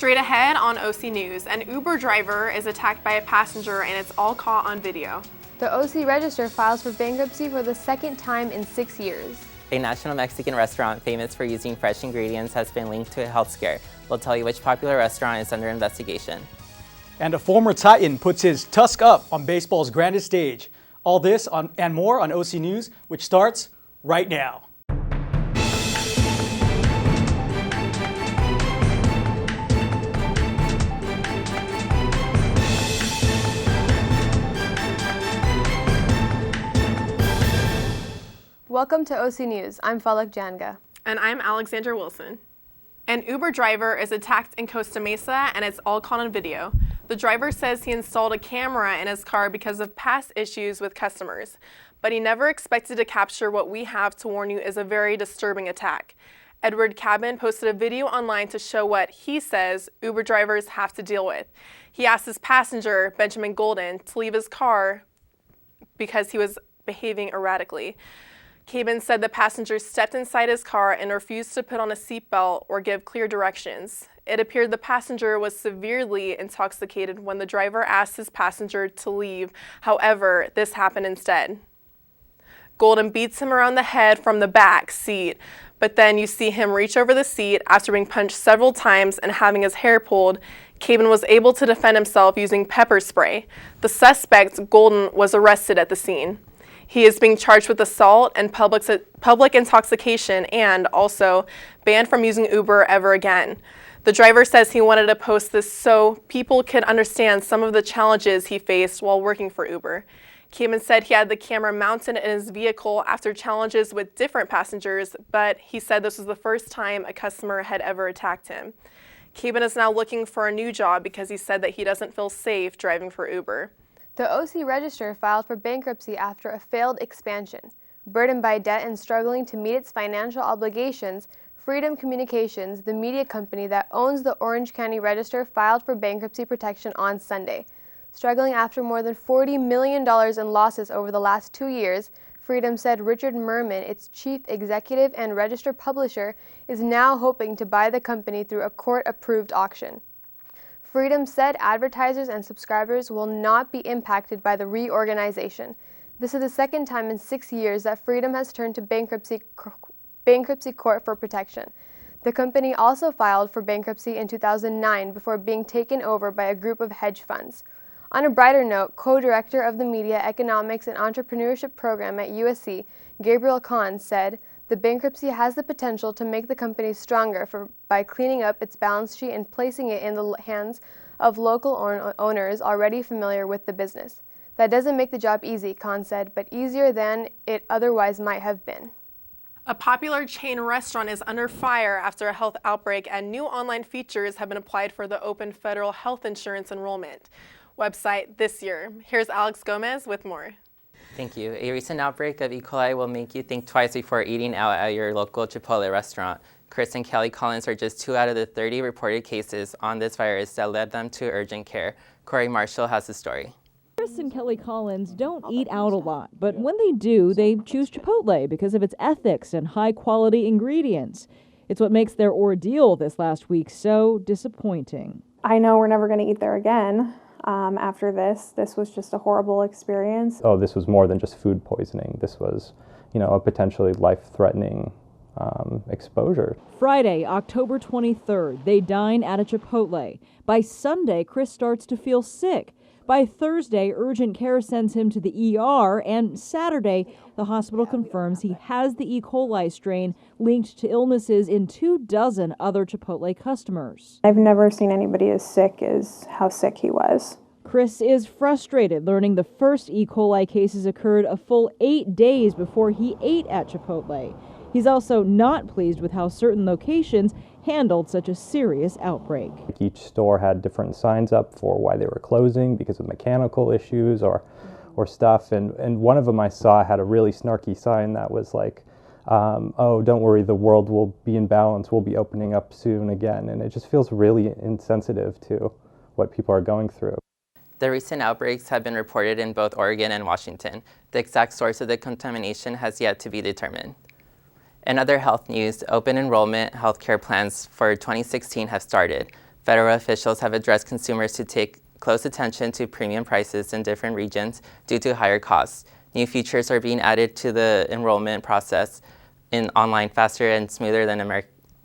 Straight ahead on OC News, an Uber driver is attacked by a passenger and it's all caught on video. The OC Register files for bankruptcy for the second time in 6 years. A national Mexican restaurant famous for using fresh ingredients has been linked to a health scare. We'll tell you which popular restaurant is under investigation. And a former Titan puts his tusk up on baseball's grandest stage. All this and more on OC News, which starts right now. Welcome to OC News. I'm Falak Janga. And I'm Alexandra Wilson. An Uber driver is attacked in Costa Mesa and it's all caught on video. The driver says he installed a camera in his car because of past issues with customers, but he never expected to capture what we have to warn you is a very disturbing attack. Edward Cabin posted a video online to show what he says Uber drivers have to deal with. He asked his passenger, Benjamin Golden, to leave his car because he was behaving erratically. Cabin said the passenger stepped inside his car and refused to put on a seatbelt or give clear directions. It appeared the passenger was severely intoxicated when the driver asked his passenger to leave. However, this happened instead. Golden beats him around the head from the back seat, but then you see him reach over the seat after being punched several times and having his hair pulled. Cabin was able to defend himself using pepper spray. The suspect, Golden, was arrested at the scene. He is being charged with assault and public intoxication and also banned from using Uber ever again. The driver says he wanted to post this so people could understand some of the challenges he faced while working for Uber. Cabin said he had the camera mounted in his vehicle after challenges with different passengers, but he said this was the first time a customer had ever attacked him. Cabin is now looking for a new job because he said that he doesn't feel safe driving for Uber. The OC Register filed for bankruptcy after a failed expansion. Burdened by debt and struggling to meet its financial obligations, Freedom Communications, the media company that owns the Orange County Register, filed for bankruptcy protection on Sunday. Struggling after more than $40 million in losses over the last 2 years, Freedom said Richard Merman, its chief executive and Register publisher, is now hoping to buy the company through a court-approved auction. Freedom said advertisers and subscribers will not be impacted by the reorganization. This is the second time in 6 years that Freedom has turned to bankruptcy court for protection. The company also filed for bankruptcy in 2009 before being taken over by a group of hedge funds. On a brighter note, co-director of the Media, Economics, and Entrepreneurship program at USC, Gabriel Kahn, said, "The bankruptcy has the potential to make the company stronger by cleaning up its balance sheet and placing it in the hands of local owners already familiar with the business. That doesn't make the job easy," Kahn said, "but easier than it otherwise might have been." A popular chain restaurant is under fire after a health outbreak, and new online features have been applied for the open federal health insurance enrollment website this year. Here's Alex Gomez with more. Thank you. A recent outbreak of E. coli will make you think twice before eating out at your local Chipotle restaurant. Chris and Kelly Collins are just 2 out of the 30 reported cases on this virus that led them to urgent care. Corey Marshall has the story. Chris and Kelly Collins don't eat out a lot, but when they do, they choose Chipotle because of its ethics and high-quality ingredients. It's what makes their ordeal this last week so disappointing. I know we're never going to eat there again. After this was just a horrible experience. Oh, this was more than just food poisoning. This was, a potentially life-threatening exposure. Friday, October 23rd, they dine at a Chipotle. By Sunday, Chris starts to feel sick. By Thursday, urgent care sends him to the ER, and Saturday, the hospital confirms he has the E. coli strain linked to illnesses in 24 other Chipotle customers. I've never seen anybody as sick as how sick he was. Chris is frustrated learning the first E. coli cases occurred a full 8 days before he ate at Chipotle. He's also not pleased with how certain locations handled such a serious outbreak. Each store had different signs up for why they were closing because of mechanical issues or stuff, and one of them I saw had a really snarky sign that was like, oh, don't worry, the world will be in balance, we'll be opening up soon again, and it just feels really insensitive to what people are going through. The recent outbreaks have been reported in both Oregon and Washington. The exact source of the contamination has yet to be determined. In other health news, open enrollment healthcare plans for 2016 have started. federal officials have addressed consumers to take close attention to premium prices in different regions due to higher costs. New features are being added to the enrollment process in online faster and smoother than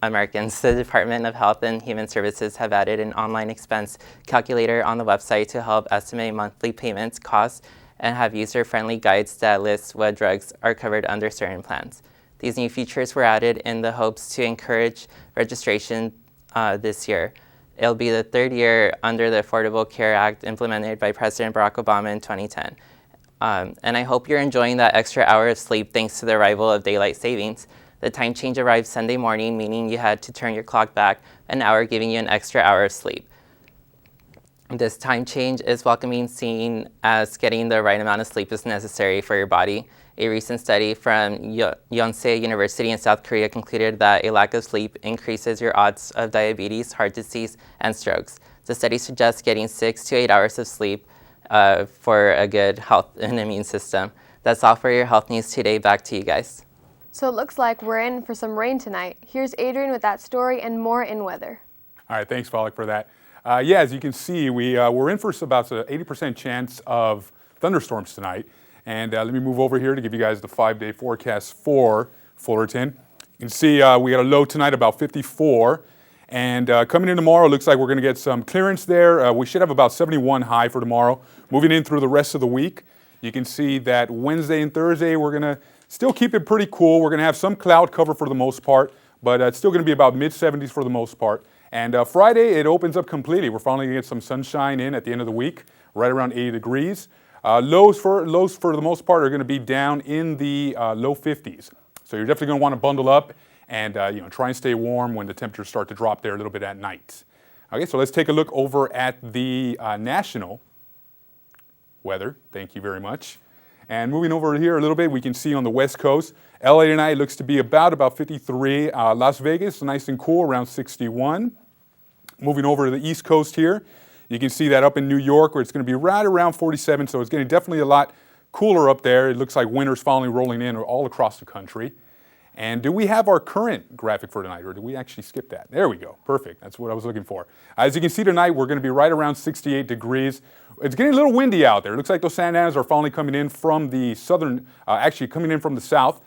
Americans. The Department of Health and Human Services have added an online expense calculator on the website to help estimate monthly payments, costs, and have user-friendly guides that list what drugs are covered under certain plans. These new features were added in the hopes to encourage registration this year. It'll be the third year under the Affordable Care Act implemented by President Barack Obama in 2010. And I hope you're enjoying that extra hour of sleep thanks to the arrival of daylight savings. The time change arrived Sunday morning, meaning you had to turn your clock back an hour, giving you an extra hour of sleep. This time change is welcoming, seen as getting the right amount of sleep is necessary for your body. A recent study from Yonsei University in South Korea concluded that a lack of sleep increases your odds of diabetes, heart disease, and strokes. The study suggests getting 6 to 8 hours of sleep for a good health and immune system. That's all for your health news today. Back to you guys. So it looks like we're in for some rain tonight. Here's Adrian with that story and more in weather. All right, thanks, Pollock, for that. Yeah, as you can see, we're in for about an 80% chance of thunderstorms tonight. And let me move over here to give you guys the 5-day forecast for Fullerton. You can see we got a low tonight about 54. And coming in tomorrow, looks like we're going to get some clearance there. We should have about 71 high for tomorrow. Moving in through the rest of the week, you can see that Wednesday and Thursday, we're going to still keep it pretty cool. We're going to have some cloud cover for the most part, but it's still going to be about mid-70s for the most part. And Friday, it opens up completely. We're finally going to get some sunshine in at the end of the week, right around 80 degrees. Lows for the most part are going to be down in the low 50s. So you're definitely going to want to bundle up and try and stay warm when the temperatures start to drop there a little bit at night. Okay, so let's take a look over at the national weather. Thank you very much. And moving over here a little bit, we can see on the west coast, LA tonight looks to be about 53. Las Vegas, nice and cool, around 61. Moving over to the east coast here, you can see that up in New York where it's going to be right around 47, so it's getting definitely a lot cooler up there. It looks like winter's finally rolling in all across the country. And do we have our current graphic for tonight, or did we actually skip that? There we go. Perfect. That's what I was looking for. As you can see tonight, we're going to be right around 68 degrees. It's getting a little windy out there. It looks like those Santa Anas are finally coming in from the southern, coming in from the south.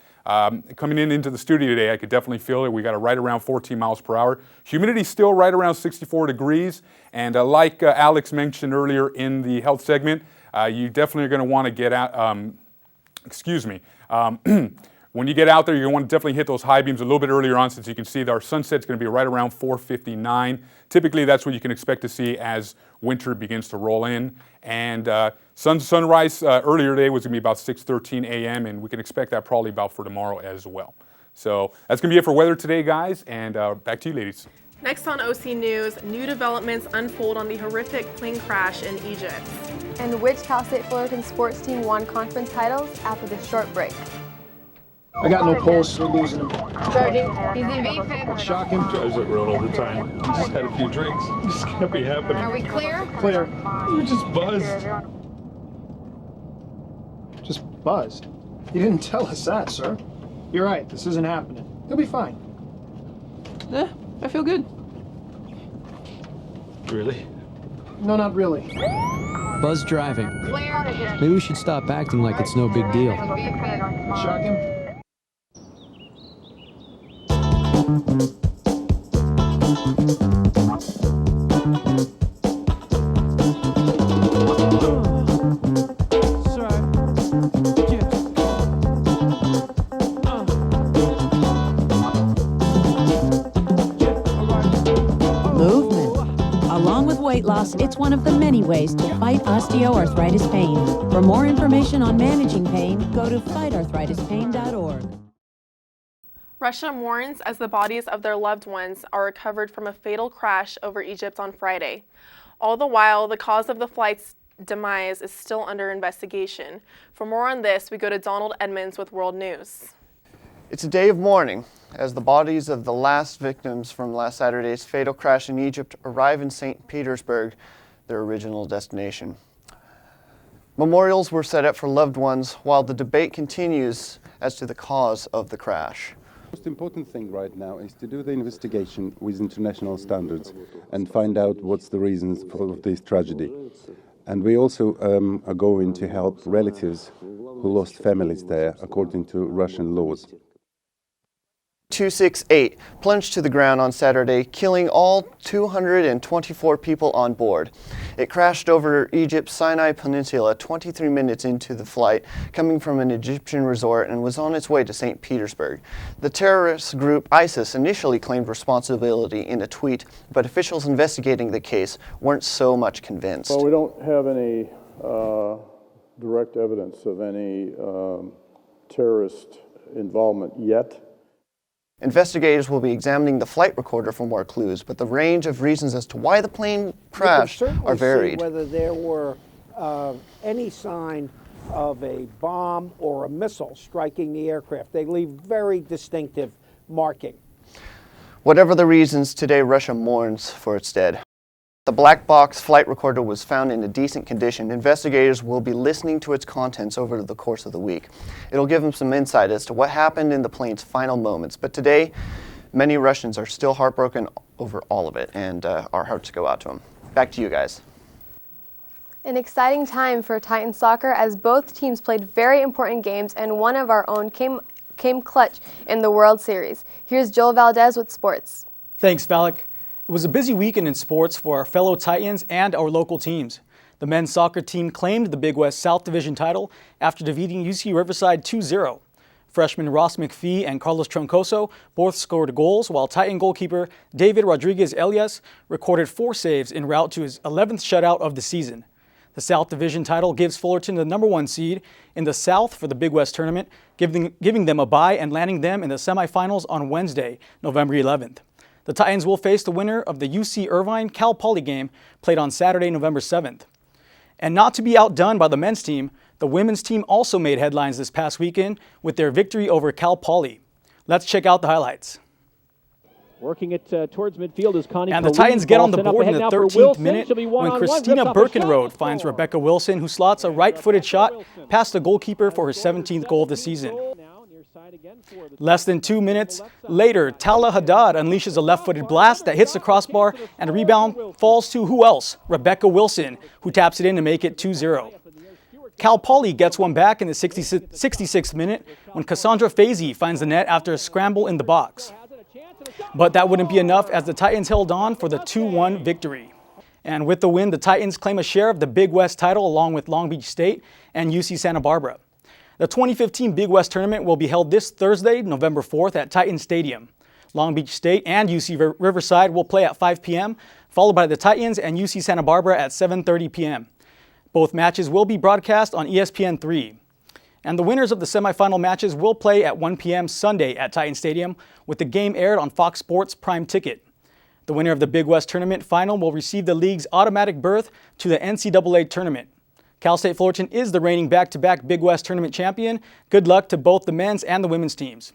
Coming into the studio today, I could definitely feel it. We got it right around 14 miles per hour. Humidity still right around 64 degrees. And like Alex mentioned earlier in the health segment, you definitely are going to want to get out, when you get out there, you're going to want to definitely hit those high beams a little bit earlier on, since you can see that our sunset's going to be right around 4:59. Typically, that's what you can expect to see as winter begins to roll in. And sunrise earlier today was going to be about 6:13 a.m., and we can expect that probably about for tomorrow as well. So that's going to be it for weather today, guys, and back to you, ladies. Next on OC News, new developments unfold on the horrific plane crash in Egypt. And which Cal State Fullerton sports team won conference titles after this short break? I got no pulse, we're losing him. Charging. He's in VFib. Shock him. Drives it real all the time. He just had a few drinks. This can't be happening. Are we clear? Clear. You just buzzed. Just buzzed. You didn't tell us that, sir. You're right, this isn't happening. He'll be fine. Yeah, I feel good. Really? No, not really. Buzz driving. Clear. Maybe we should stop acting like it's no big deal. Shock him. Weight loss, it's one of the many ways to fight osteoarthritis pain. For more information on managing pain, go to fightarthritispain.org. Russia mourns as the bodies of their loved ones are recovered from a fatal crash over Egypt on Friday. All the while, the cause of the flight's demise is still under investigation. For more on this, we go to Donald Edmonds with World News. It's a day of mourning as the bodies of the last victims from last Saturday's fatal crash in Egypt arrive in St. Petersburg, their original destination. Memorials were set up for loved ones while the debate continues as to the cause of the crash. The most important thing right now is to do the investigation with international standards and find out what's the reasons for this tragedy. And we also are going to help relatives who lost families there according to Russian laws. 268 plunged to the ground on Saturday, killing all 224 people on board. It crashed over Egypt's Sinai Peninsula 23 minutes into the flight, coming from an Egyptian resort, and was on its way to St. Petersburg. The terrorist group ISIS initially claimed responsibility in a tweet, but officials investigating the case weren't so much convinced. Well, we don't have any direct evidence of any terrorist involvement yet. Investigators will be examining the flight recorder for more clues, but the range of reasons as to why the plane crashed are varied. Whether there were any sign of a bomb or a missile striking the aircraft. They leave very distinctive marking. Whatever the reasons, today Russia mourns for its dead. The black box flight recorder was found in a decent condition. Investigators will be listening to its contents over the course of the week. It'll give them some insight as to what happened in the plane's final moments. But today, many Russians are still heartbroken over all of it, and our hearts go out to them. Back to you guys. An exciting time for Titan soccer as both teams played very important games and one of our own came clutch in the World Series. Here's Joel Valdez with sports. Thanks, Valak. It was a busy weekend in sports for our fellow Titans and our local teams. The men's soccer team claimed the Big West South Division title after defeating UC Riverside 2-0. Freshmen Ross McPhee and Carlos Troncoso both scored goals, while Titan goalkeeper David Rodriguez-Elias recorded 4 saves en route to his 11th shutout of the season. The South Division title gives Fullerton the #1 seed in the South for the Big West tournament, giving them a bye and landing them in the semifinals on Wednesday, November 11th. The Titans will face the winner of the UC Irvine-Cal Poly game played on Saturday, November 7th. And not to be outdone by the men's team, the women's team also made headlines this past weekend with their victory over Cal Poly. Let's check out the highlights. Working it towards midfield is Connie. And the Titans get on the board in the 13th minute when Christina Birkenrode finds Rebecca Wilson, who slots a right-footed shot past the goalkeeper for her 17th goal of the season. Less than 2 minutes later, Tala Haddad unleashes a left-footed blast that hits the crossbar, and a rebound falls to who else? Rebecca Wilson, who taps it in to make it 2-0. Cal Poly gets one back in the 66th minute when Cassandra Fazy finds the net after a scramble in the box. But that wouldn't be enough as the Titans held on for the 2-1 victory. And with the win, the Titans claim a share of the Big West title along with Long Beach State and UC Santa Barbara. The 2015 Big West Tournament will be held this Thursday, November 4th at Titan Stadium. Long Beach State and UC Riverside will play at 5 p.m., followed by the Titans and UC Santa Barbara at 7:30 p.m. Both matches will be broadcast on ESPN3. And the winners of the semifinal matches will play at 1 p.m. Sunday at Titan Stadium, with the game aired on Fox Sports Prime Ticket. The winner of the Big West Tournament final will receive the league's automatic berth to the NCAA tournament. Cal State Fullerton is the reigning back-to-back Big West Tournament champion. Good luck to both the men's and the women's teams.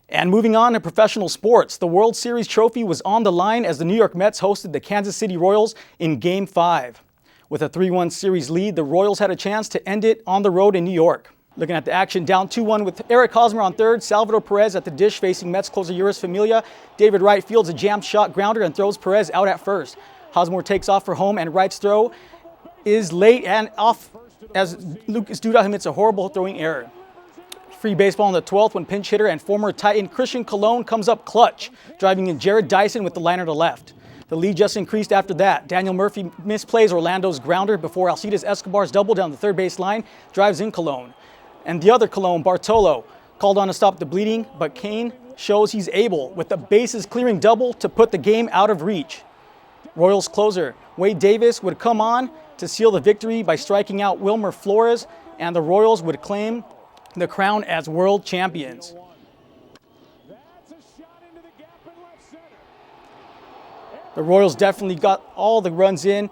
And moving on to professional sports, the World Series trophy was on the line as the New York Mets hosted the Kansas City Royals in Game 5. With a 3-1 series lead, the Royals had a chance to end it on the road in New York. Looking at the action, down 2-1 with Eric Hosmer on third, Salvador Perez at the dish facing Mets closer Uris Familia. David Wright fields a jammed shot grounder and throws Perez out at first. Hosmer takes off for home, and Wright's throw is late and off as Lucas Duda commits a horrible throwing error. Free baseball in the 12th when pinch hitter and former Titan Christian Colon comes up clutch, driving in Jared Dyson with the liner to left. The lead just increased after that. Daniel Murphy misplays Orlando's grounder before Alcides Escobar's double down the third base line drives in Colon. And the other Colon, Bartolo, called on to stop the bleeding, but Kane shows he's able with the bases clearing double to put the game out of reach. Royals closer Wade Davis would come on to seal the victory by striking out Wilmer Flores, and the Royals would claim the crown as world champions. The Royals definitely got all the runs in,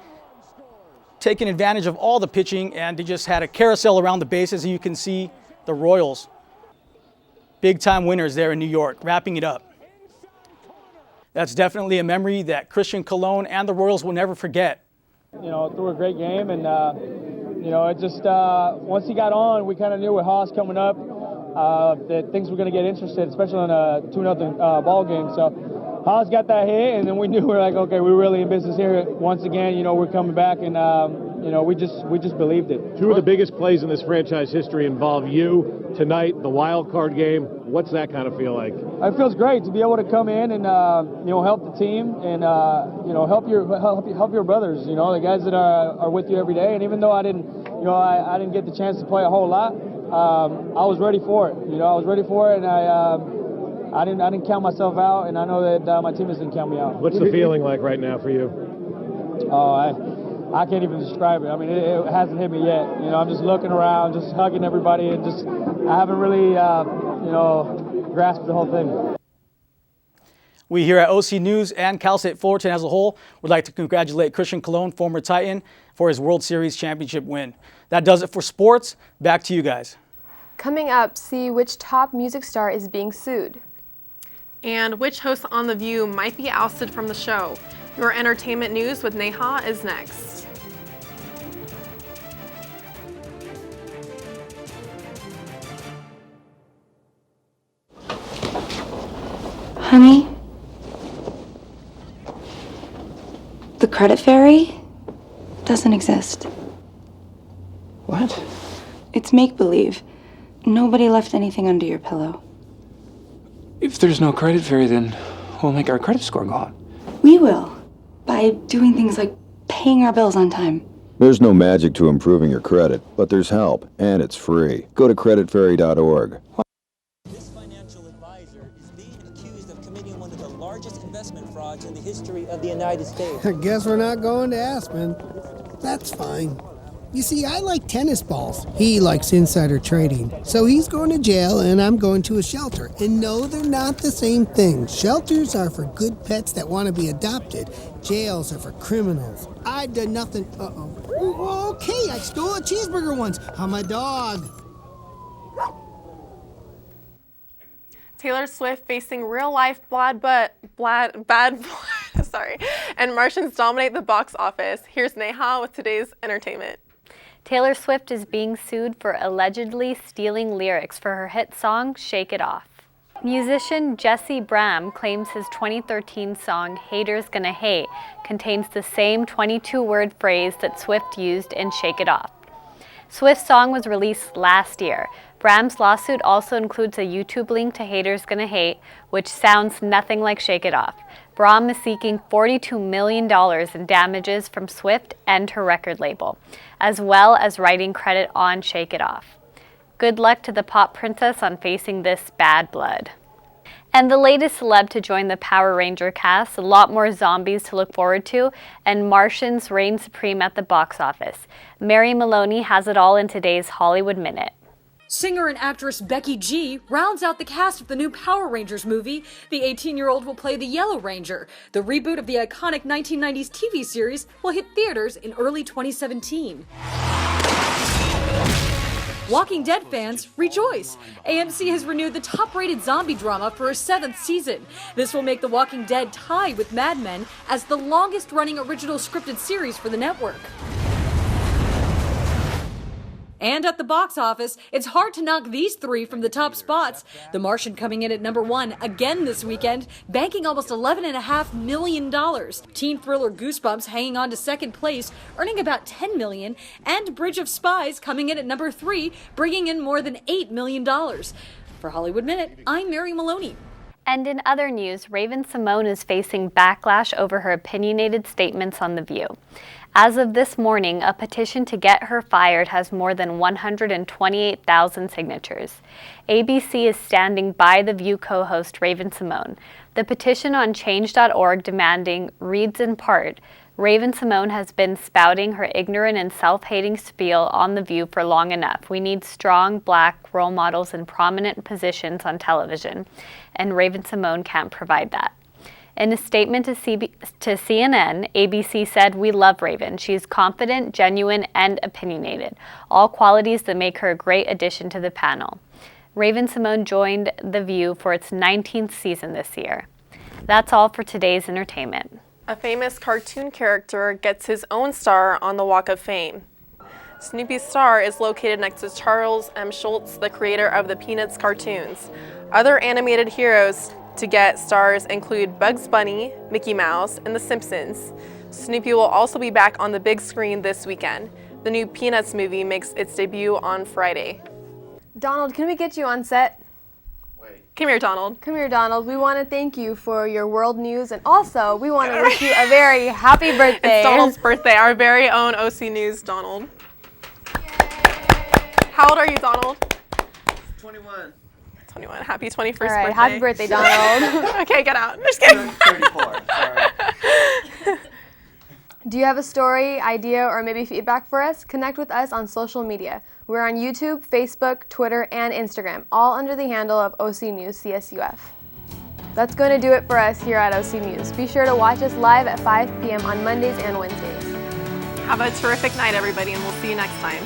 taking advantage of all the pitching, and they just had a carousel around the bases. You can see the Royals, big-time winners there in New York, wrapping it up. That's definitely a memory that Christian Colon and the Royals will never forget. You know, threw a great game, and you know, it just once he got on, we kind of knew with Haas coming up, that things were going to get interested, especially on a 2-0 ball game. So Haas got that hit, and then we knew we're like, okay, we're really in business here. Once again, we're coming back, and we just believed it. Two of the biggest plays in this franchise history involve you tonight, the wild card game. What's that kind of feel like? It feels great to be able to come in and help the team and help your brothers, the guys that are with you every day. And even though I didn't get the chance to play a whole lot, I was ready for it. I was ready for it, and I didn't count myself out, and I know that my teammates didn't count me out. What's the feeling like right now for you? Oh, I can't even describe it. I mean, it hasn't hit me yet. I'm just looking around, just hugging everybody, and I haven't really, grasped the whole thing. We here at OC News and Cal State Fullerton as a whole would like to congratulate Christian Colon, former Titan, for his World Series championship win. That does it for sports. Back to you guys. Coming up, see which top music star is being sued. And which host on The View might be ousted from the show. Your entertainment news with Neha is next. Honey, the credit fairy doesn't exist. What? It's make-believe. Nobody left anything under your pillow. If there's no credit fairy, then we'll make our credit score go up. We will, by doing things like paying our bills on time. There's no magic to improving your credit, but there's help, and it's free. Go to creditfairy.org. This financial advisor is being accused of committing one of the largest investment frauds in the history of the United States. I guess we're not going to Aspen. That's fine. You see, I like tennis balls. He likes insider trading. So he's going to jail and I'm going to a shelter. And no, they're not the same thing. Shelters are for good pets that want to be adopted. Jails are for criminals. I've done nothing. Uh-oh. Okay, I stole a cheeseburger once. I'm a dog. Taylor Swift facing real-life bad blood. Sorry. And Martians dominate the box office. Here's Neha with today's entertainment. Taylor Swift is being sued for allegedly stealing lyrics for her hit song, Shake It Off. Musician Jesse Bram claims his 2013 song, Haters Gonna Hate, contains the same 22-word phrase that Swift used in Shake It Off. Swift's song was released last year. Bram's lawsuit also includes a YouTube link to Haters Gonna Hate, which sounds nothing like Shake It Off. Bram is seeking $42 million in damages from Swift and her record label, as well as writing credit on Shake It Off. Good luck to the pop princess on facing this bad blood. And the latest celeb to join the Power Ranger cast, a lot more zombies to look forward to, and Martians reign supreme at the box office. Mary Maloney has it all in today's Hollywood Minute. Singer and actress Becky G rounds out the cast of the new Power Rangers movie. The 18-year-old will play the Yellow Ranger. The reboot of the iconic 1990s TV series will hit theaters in early 2017. Walking Dead fans, rejoice! AMC has renewed the top-rated zombie drama for a 7th season. This will make The Walking Dead tie with Mad Men as the longest-running original scripted series for the network. And at the box office, it's hard to knock these three from the top spots. The Martian coming in at #1 again this weekend, banking almost $11.5 million. Teen thriller Goosebumps hanging on to second place, earning about $10 million. And Bridge of Spies coming in at #3, bringing in more than $8 million. For Hollywood Minute, I'm Mary Maloney. And in other news, Raven-Symoné is facing backlash over her opinionated statements on The View. As of this morning, a petition to get her fired has more than 128,000 signatures. ABC is standing by The View co-host Raven-Symoné. The petition on change.org demanding reads in part, Raven-Symoné has been spouting her ignorant and self-hating spiel on The View for long enough. We need strong black role models in prominent positions on television, and Raven-Symoné can't provide that. In a statement to CNN, ABC said, "We love Raven. She's confident, genuine, and opinionated, all qualities that make her a great addition to the panel." Raven-Symoné joined The View for its 19th season this year. That's all for today's entertainment. A famous cartoon character gets his own star on the Walk of Fame. Snoopy's star is located next to Charles M. Schulz, the creator of the Peanuts cartoons. Other animated heroes to get stars include Bugs Bunny, Mickey Mouse, and The Simpsons. Snoopy will also be back on the big screen this weekend. The new Peanuts movie makes its debut on Friday. Donald, can we get you on set? Come here, Donald. Come here, Donald. We want to thank you for your world news, and also we want to wish you a very happy birthday. It's Donald's birthday, our very own OC News, Donald. How old are you, Donald? 21. 21. Happy 21st All right, birthday. happy birthday, Donald. Okay, get out. I'm just kidding. 34. Sorry. Do you have a story, idea, or maybe feedback for us? Connect with us on social media. We're on YouTube, Facebook, Twitter, and Instagram, all under the handle of OC News CSUF. That's going to do it for us here at OC News. Be sure to watch us live at 5 p.m. on Mondays and Wednesdays. Have a terrific night, everybody, and we'll see you next time.